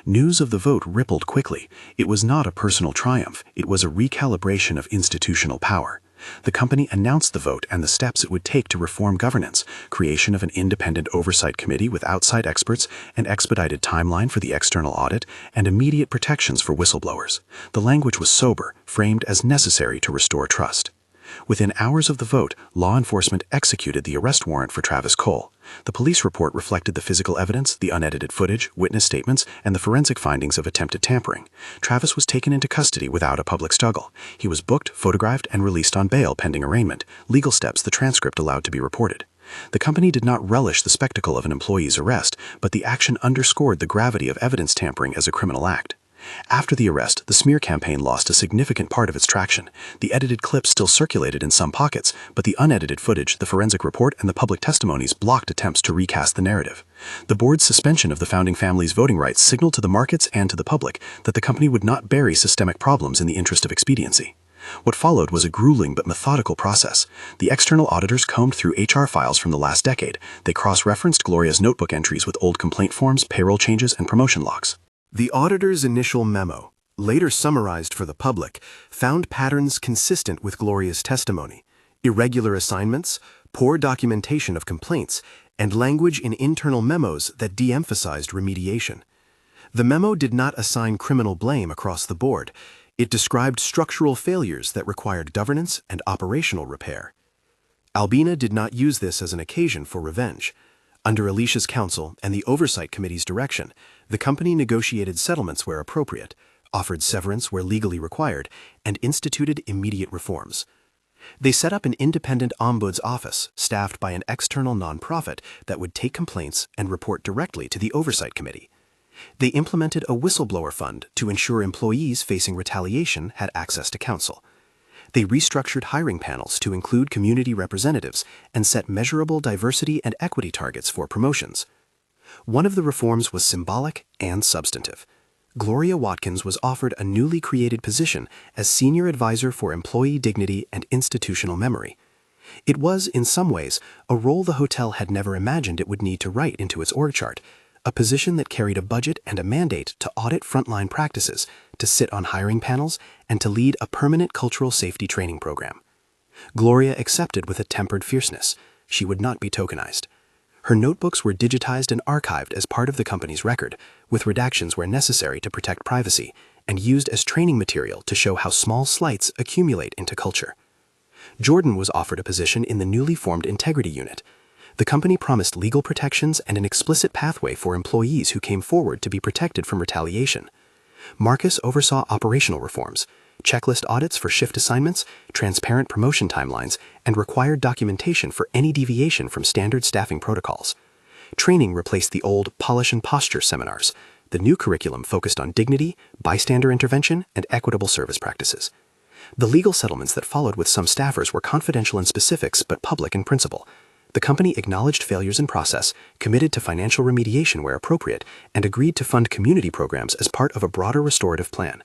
News of the vote rippled quickly. It was not a personal triumph, it was a recalibration of institutional power. The company announced the vote and the steps it would take to reform governance: creation of an independent oversight committee with outside experts, an expedited timeline for the external audit, and immediate protections for whistleblowers. The language was sober, framed as necessary to restore trust. Within hours of the vote, law enforcement executed the arrest warrant for Travis Cole. The police report reflected the physical evidence, the unedited footage, witness statements, and the forensic findings of attempted tampering. Travis was taken into custody without a public struggle. He was booked, photographed, and released on bail pending arraignment, legal steps the transcript allowed to be reported. The company did not relish the spectacle of an employee's arrest, but the action underscored the gravity of evidence tampering as a criminal act. After the arrest, the smear campaign lost a significant part of its traction. The edited clips still circulated in some pockets, but the unedited footage, the forensic report, and the public testimonies blocked attempts to recast the narrative. The board's suspension of the founding family's voting rights signaled to the markets and to the public that the company would not bury systemic problems in the interest of expediency. What followed was a grueling but methodical process. The external auditors combed through HR files from the last decade. They cross-referenced Gloria's notebook entries with old complaint forms, payroll changes, and promotion logs. The auditor's initial memo, later summarized for the public, found patterns consistent with Gloria's testimony: irregular assignments, poor documentation of complaints, and language in internal memos that de-emphasized remediation. The memo did not assign criminal blame across the board. It described structural failures that required governance and operational repair. Albina did not use this as an occasion for revenge. Under Alicia's counsel and the Oversight Committee's direction, the company negotiated settlements where appropriate, offered severance where legally required, and instituted immediate reforms. They set up an independent ombuds office staffed by an external nonprofit that would take complaints and report directly to the Oversight Committee. They implemented a whistleblower fund to ensure employees facing retaliation had access to counsel. They restructured hiring panels to include community representatives and set measurable diversity and equity targets for promotions. One of the reforms was symbolic and substantive. Gloria Watkins was offered a newly created position as Senior Advisor for Employee Dignity and Institutional Memory. It was, in some ways, a role the hotel had never imagined it would need to write into its org chart, a position that carried a budget and a mandate to audit frontline practices, to sit on hiring panels, and to lead a permanent cultural safety training program. Gloria accepted with a tempered fierceness. She would not be tokenized. Her notebooks were digitized and archived as part of the company's record, with redactions where necessary to protect privacy, and used as training material to show how small slights accumulate into culture. Jordan was offered a position in the newly formed Integrity Unit. The company promised legal protections and an explicit pathway for employees who came forward to be protected from retaliation. Marcus oversaw operational reforms, checklist audits for shift assignments, transparent promotion timelines, and required documentation for any deviation from standard staffing protocols. Training replaced the old polish and posture seminars. The new curriculum focused on dignity, bystander intervention, and equitable service practices. The legal settlements that followed with some staffers were confidential in specifics but public in principle. The company acknowledged failures in process, committed to financial remediation where appropriate, and agreed to fund community programs as part of a broader restorative plan.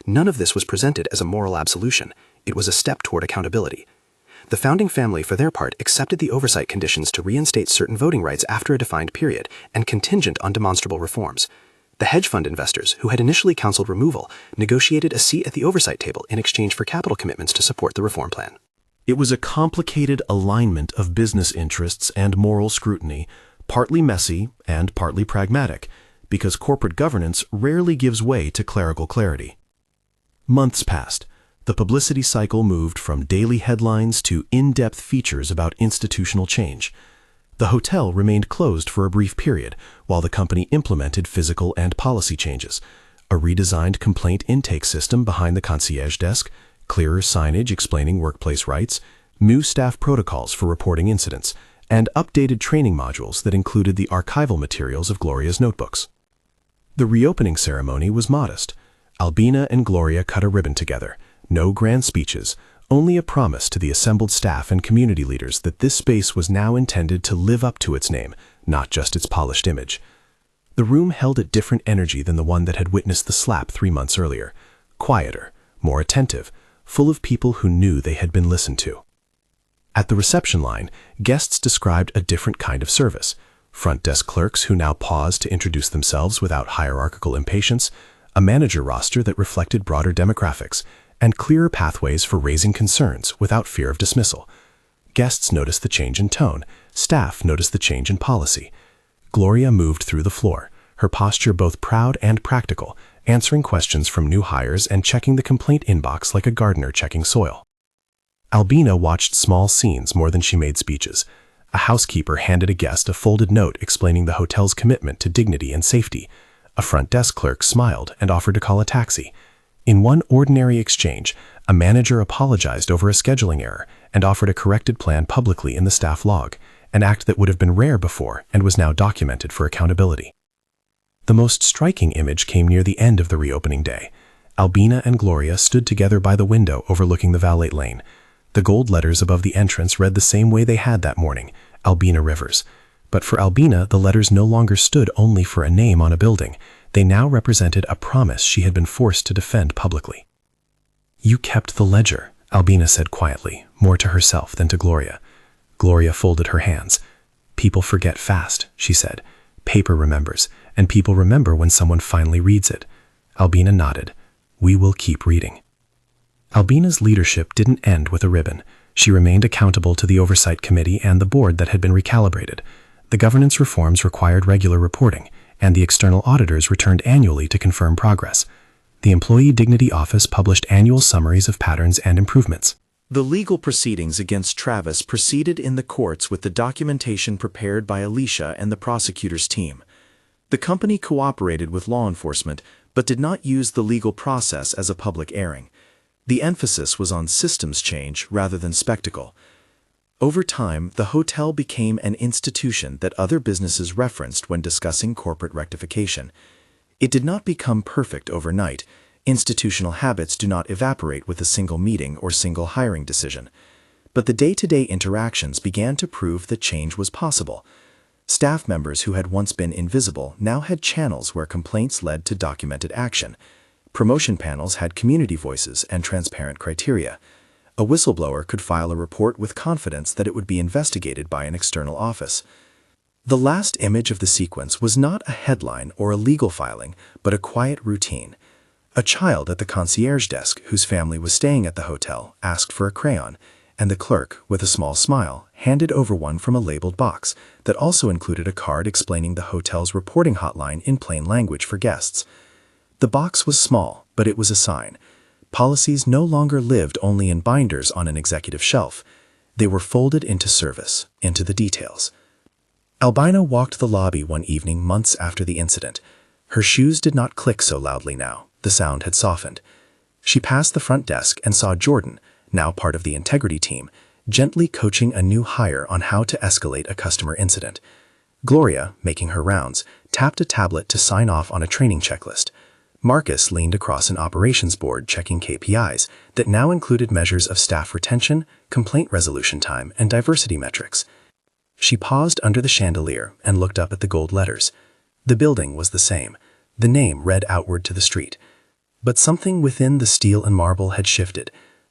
None of this was presented as a moral absolution. It was a step toward accountability. The founding family, for their part, accepted the oversight conditions to reinstate certain voting rights after a defined period and contingent on demonstrable reforms. The hedge fund investors, who had initially counseled removal, negotiated a seat at the oversight table in exchange for capital commitments to support the reform plan. It was a complicated alignment of business interests and moral scrutiny, partly messy and partly pragmatic, because corporate governance rarely gives way to clerical clarity. Months passed. The publicity cycle moved from daily headlines to in-depth features about institutional change. The hotel remained closed for a brief period while the company implemented physical and policy changes: a redesigned complaint intake system behind the concierge desk, clearer signage explaining workplace rights, new staff protocols for reporting incidents, and updated training modules that included the archival materials of Gloria's notebooks. The reopening ceremony was modest. Albina and Gloria cut a ribbon together. No grand speeches, only a promise to the assembled staff and community leaders that this space was now intended to live up to its name, not just its polished image. The room held a different energy than the one that had witnessed the slap 3 months earlier. Quieter, more attentive, full of people who knew they had been listened to. At the reception line, guests described a different kind of service. Front desk clerks who now paused to introduce themselves without hierarchical impatience, a manager roster that reflected broader demographics, and clearer pathways for raising concerns without fear of dismissal. Guests noticed the change in tone. Staff noticed the change in policy. Gloria moved through the floor, her posture both proud and practical, answering questions from new hires and checking the complaint inbox like a gardener checking soil. Albina watched small scenes more than she made speeches. A housekeeper handed a guest a folded note explaining the hotel's commitment to dignity and safety. A front desk clerk smiled and offered to call a taxi. In one ordinary exchange, a manager apologized over a scheduling error and offered a corrected plan publicly in the staff log, an act that would have been rare before and was now documented for accountability. The most striking image came near the end of the reopening day. Albina and Gloria stood together by the window overlooking the valet lane. The gold letters above the entrance read the same way they had that morning, Albina Rivers. But for Albina, the letters no longer stood only for a name on a building. They now represented a promise she had been forced to defend publicly. "You kept the ledger," Albina said quietly, more to herself than to Gloria. Gloria folded her hands. "People forget fast," she said. "Paper remembers, and people remember when someone finally reads it." Albina nodded. "We will keep reading." Albina's leadership didn't end with a ribbon. She remained accountable to the Oversight Committee and the board that had been recalibrated. The governance reforms required regular reporting, and the external auditors returned annually to confirm progress. The Employee Dignity Office published annual summaries of patterns and improvements. The legal proceedings against Travis proceeded in the courts with the documentation prepared by Alicia and the prosecutor's team. The company cooperated with law enforcement, but did not use the legal process as a public airing. The emphasis was on systems change rather than spectacle. Over time, the hotel became an institution that other businesses referenced when discussing corporate rectification. It did not become perfect overnight. Institutional habits do not evaporate with a single meeting or single hiring decision. But the day-to-day interactions began to prove that change was possible. Staff members who had once been invisible now had channels where complaints led to documented action. Promotion panels had community voices and transparent criteria. A whistleblower could file a report with confidence that it would be investigated by an external office. The last image of the sequence was not a headline or a legal filing, but a quiet routine. A child at the concierge desk, whose family was staying at the hotel, asked for a crayon, and the clerk, with a small smile, handed over one from a labeled box that also included a card explaining the hotel's reporting hotline in plain language for guests. The box was small, but it was a sign. Policies no longer lived only in binders on an executive shelf. They were folded into service, into the details. Albina walked the lobby one evening months after the incident. Her shoes did not click so loudly now. The sound had softened. She passed the front desk and saw Jordan, now part of the integrity team, gently coaching a new hire on how to escalate a customer incident. Gloria, making her rounds, tapped a tablet to sign off on a training checklist. Marcus leaned across an operations board checking KPIs that now included measures of staff retention, complaint resolution time, and diversity metrics. She paused under the chandelier and looked up at the gold letters. The building was the same. The name read outward to the street. But something within the steel and marble had shifted.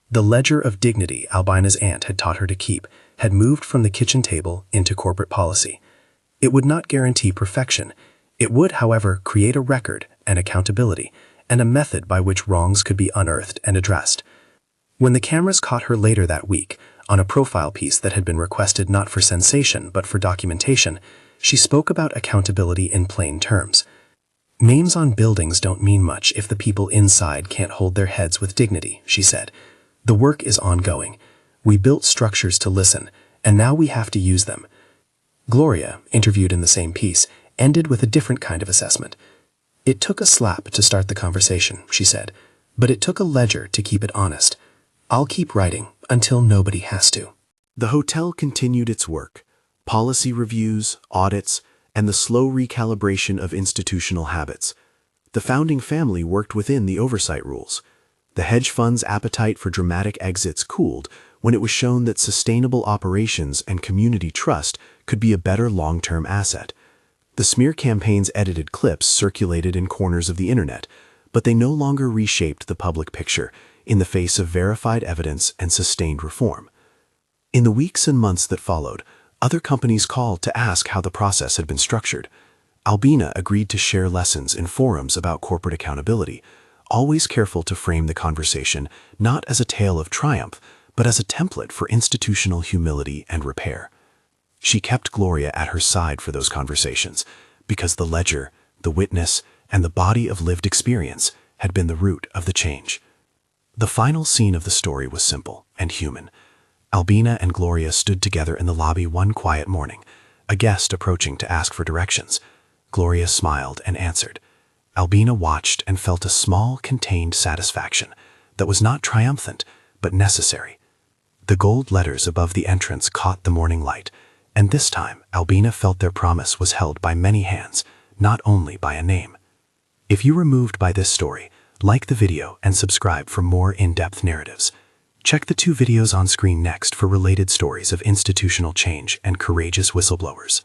The ledger of dignity Albina's aunt had taught her to keep had moved from the kitchen table into corporate policy. It would not guarantee perfection. It would, however, create a record and accountability, and a method by which wrongs could be unearthed and addressed. When the cameras caught her later that week, on a profile piece that had been requested not for sensation but for documentation, she spoke about accountability in plain terms. "Names on buildings don't mean much if the people inside can't hold their heads with dignity," she said. "The work is ongoing. We built structures to listen, and now we have to use them." Gloria, interviewed in the same piece, ended with a different kind of assessment. "It took a slap to start the conversation," she said, "but it took a ledger to keep it honest. I'll keep writing until nobody has to." The hotel continued its work, policy reviews, audits, and the slow recalibration of institutional habits. The founding family worked within the oversight rules. The hedge fund's appetite for dramatic exits cooled when it was shown that sustainable operations and community trust could be a better long-term asset. The smear campaign's edited clips circulated in corners of the internet, but they no longer reshaped the public picture in the face of verified evidence and sustained reform. In the weeks and months that followed, other companies called to ask how the process had been structured. Albina agreed to share lessons in forums about corporate accountability, always careful to frame the conversation not as a tale of triumph, but as a template for institutional humility and repair. She kept Gloria at her side for those conversations, because the ledger, the witness, and the body of lived experience had been the root of the change. The final scene of the story was simple and human. Albina and Gloria stood together in the lobby one quiet morning, a guest approaching to ask for directions. Gloria smiled and answered. Albina watched and felt a small, contained satisfaction that was not triumphant, but necessary. The gold letters above the entrance caught the morning light, and this time Albina felt their promise was held by many hands, not only by a name. If you were moved by this story, like the video and subscribe for more in-depth narratives. Check the 2 videos on screen next for related stories of institutional change and courageous whistleblowers.